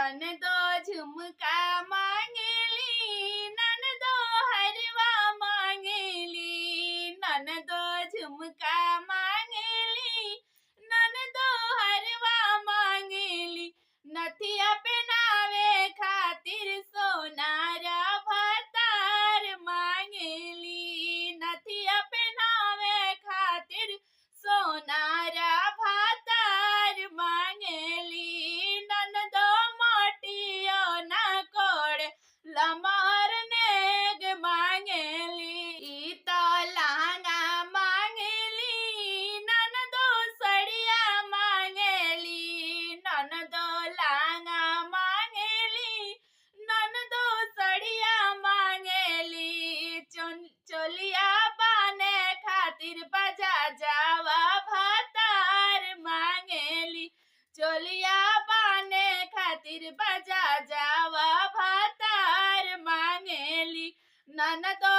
ननदो झुमका मांगेली, ननदो हरवा मांगेली। ननदो झुमका मांगेली, ननदो हरवा मांगेली। नथिया पहनावे खातिर सोनारा भतार मांगेली। नथिया पहनावे खातिर सोनारा भतार मांगेली। ननदो मोटियो ना कोड़ लमहर नेग मांगेली। ई तो लहंगा मांगेली, ननदो सड़िया मांगेली। ननदो लहंगा मांगेली, ननदो सड़िया मांगेली। चोलिया बाने खातिर बजा जावा भतार मांगेली। चोलिया बाने खातिर बजा जावा भतार मांगेली। ननदो